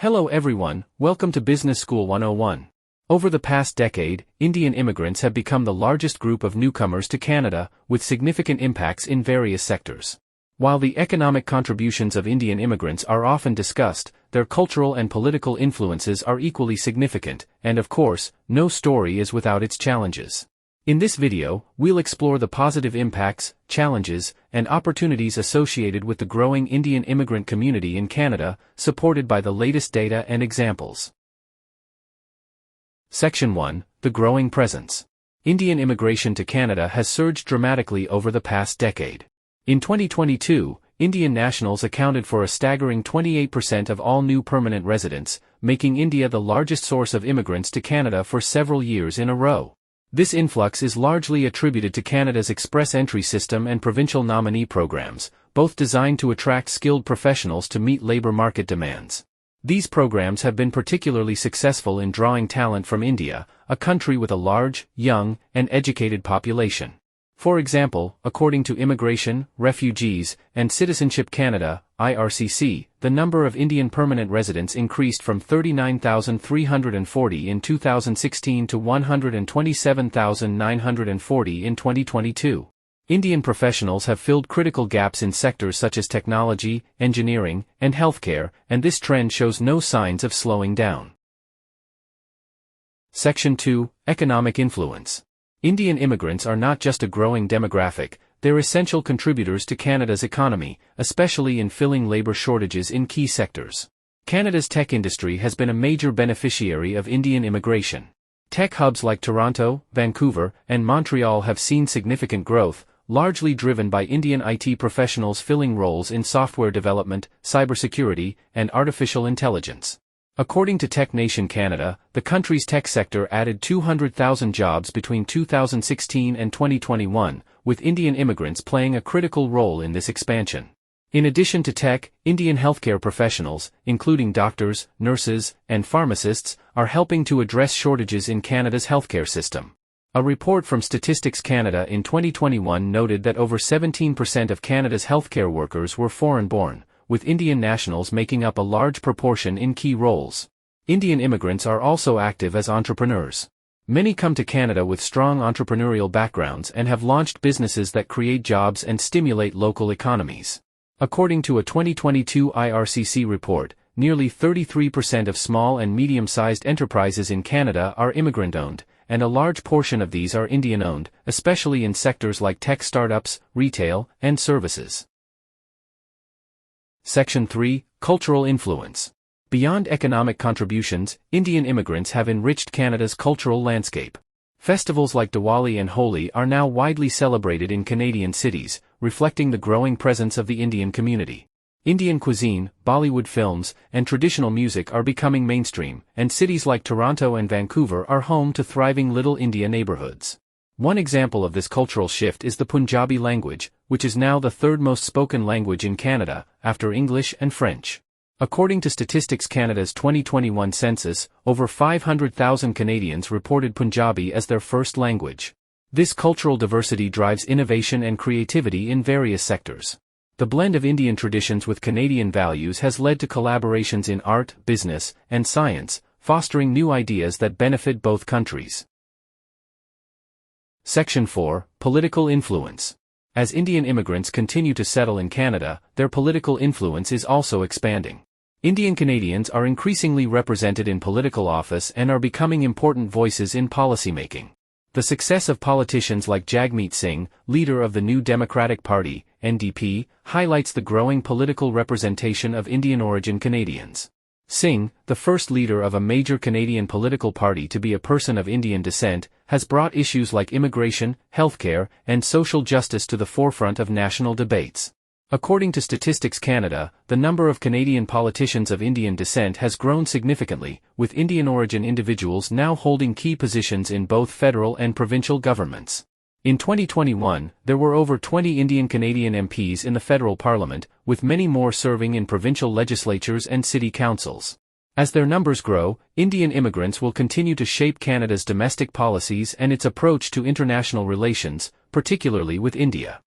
Hello everyone, welcome to Business School 101. Over the past decade, Indian immigrants have become the largest group of newcomers to Canada, with significant impacts in various sectors. While the economic contributions of Indian immigrants are often discussed, their cultural and political influences are equally significant, and of course, no story is without its challenges. In this video, we'll explore the positive impacts, challenges, and opportunities associated with the growing Indian immigrant community in Canada, supported by the latest data and examples. Section 1: The Growing Presence. Indian immigration to Canada has surged dramatically over the past decade. In 2022, Indian nationals accounted for a staggering 28% of all new permanent residents, making India the largest source of immigrants to Canada for several years in a row. This influx is largely attributed to Canada's express entry system and provincial nominee programs, both designed to attract skilled professionals to meet labor market demands. These programs have been particularly successful in drawing talent from India, a country with a large, young, and educated population. For example, according to Immigration, Refugees, and Citizenship Canada, IRCC, the number of Indian permanent residents increased from 39,340 in 2016 to 127,940 in 2022. Indian professionals have filled critical gaps in sectors such as technology, engineering, and healthcare, and this trend shows no signs of slowing down. Section 2: Economic Influence. Indian immigrants are not just a growing demographic, they're essential contributors to Canada's economy, especially in filling labor shortages in key sectors. Canada's tech industry has been a major beneficiary of Indian immigration. Tech hubs like Toronto, Vancouver, and Montreal have seen significant growth, largely driven by Indian IT professionals filling roles in software development, cybersecurity, and artificial intelligence. According to Tech Nation Canada, the country's tech sector added 200,000 jobs between 2016 and 2021, with Indian immigrants playing a critical role in this expansion. In addition to tech, Indian healthcare professionals, including doctors, nurses, and pharmacists, are helping to address shortages in Canada's healthcare system. A report from Statistics Canada in 2021 noted that over 17% of Canada's healthcare workers were foreign-born, with Indian nationals making up a large proportion in key roles. Indian immigrants are also active as entrepreneurs. Many come to Canada with strong entrepreneurial backgrounds and have launched businesses that create jobs and stimulate local economies. According to a 2022 IRCC report, nearly 33% of small and medium-sized enterprises in Canada are immigrant-owned, and a large portion of these are Indian-owned, especially in sectors like tech startups, retail, and services. Section 3: Cultural Influence. Beyond economic contributions, Indian immigrants have enriched Canada's cultural landscape. Festivals like Diwali and Holi are now widely celebrated in Canadian cities, reflecting the growing presence of the Indian community. Indian cuisine, Bollywood films, and traditional music are becoming mainstream, and cities like Toronto and Vancouver are home to thriving Little India neighborhoods. One example of this cultural shift is the Punjabi language, which is now the third most spoken language in Canada, after English and French. According to Statistics Canada's 2021 census, over 500,000 Canadians reported Punjabi as their first language. This cultural diversity drives innovation and creativity in various sectors. The blend of Indian traditions with Canadian values has led to collaborations in art, business, and science, fostering new ideas that benefit both countries. Section 4: Political Influence. As Indian immigrants continue to settle in Canada, their political influence is also expanding. Indian Canadians are increasingly represented in political office and are becoming important voices in policymaking. The success of politicians like Jagmeet Singh, leader of the New Democratic Party, NDP, highlights the growing political representation of Indian-origin Canadians. Singh, the first leader of a major Canadian political party to be a person of Indian descent, has brought issues like immigration, healthcare, and social justice to the forefront of national debates. According to Statistics Canada, the number of Canadian politicians of Indian descent has grown significantly, with Indian-origin individuals now holding key positions in both federal and provincial governments. In 2021, there were over 20 Indian Canadian MPs in the federal parliament, with many more serving in provincial legislatures and city councils. As their numbers grow, Indian immigrants will continue to shape Canada's domestic policies and its approach to international relations, particularly with India.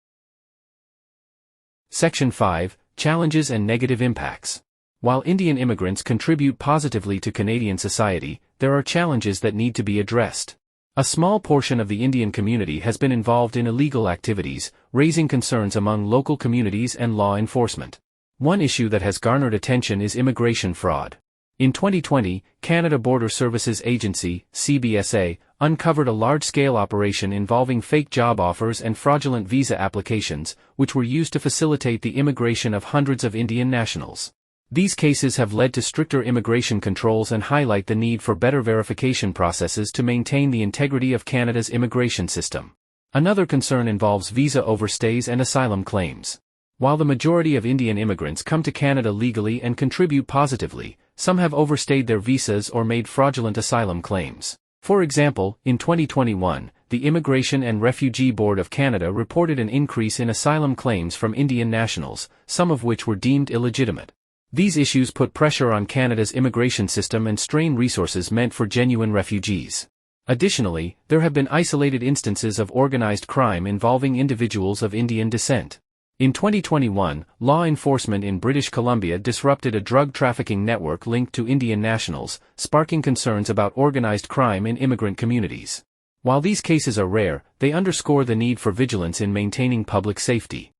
Section 5: Challenges and Negative Impacts. While Indian immigrants contribute positively to Canadian society, there are challenges that need to be addressed. A small portion of the Indian community has been involved in illegal activities, raising concerns among local communities and law enforcement. One issue that has garnered attention is immigration fraud. In 2020, Canada Border Services Agency, CBSA, uncovered a large-scale operation involving fake job offers and fraudulent visa applications, which were used to facilitate the immigration of hundreds of Indian nationals. These cases have led to stricter immigration controls and highlight the need for better verification processes to maintain the integrity of Canada's immigration system. Another concern involves visa overstays and asylum claims. While the majority of Indian immigrants come to Canada legally and contribute positively, some have overstayed their visas or made fraudulent asylum claims. For example, in 2021, the Immigration and Refugee Board of Canada reported an increase in asylum claims from Indian nationals, some of which were deemed illegitimate. These issues put pressure on Canada's immigration system and strain resources meant for genuine refugees. Additionally, there have been isolated instances of organized crime involving individuals of Indian descent. In 2021, law enforcement in British Columbia disrupted a drug trafficking network linked to Indian nationals, sparking concerns about organized crime in immigrant communities. While these cases are rare, they underscore the need for vigilance in maintaining public safety.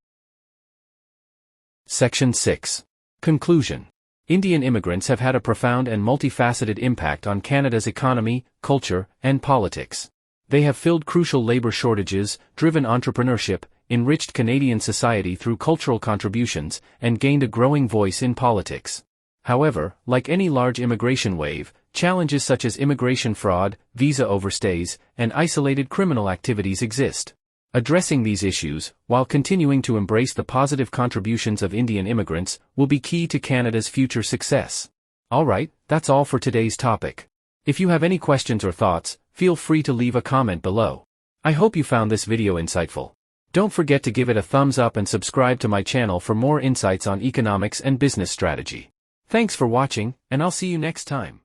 Section 6. Conclusion. Indian immigrants have had a profound and multifaceted impact on Canada's economy, culture, and politics. They have filled crucial labor shortages, driven entrepreneurship, enriched Canadian society through cultural contributions, and gained a growing voice in politics. However, like any large immigration wave, challenges such as immigration fraud, visa overstays, and isolated criminal activities exist. Addressing these issues, while continuing to embrace the positive contributions of Indian immigrants, will be key to Canada's future success. Alright, that's all for today's topic. If you have any questions or thoughts, feel free to leave a comment below. I hope you found this video insightful. Don't forget to give it a thumbs up and subscribe to my channel for more insights on economics and business strategy. Thanks for watching, and I'll see you next time.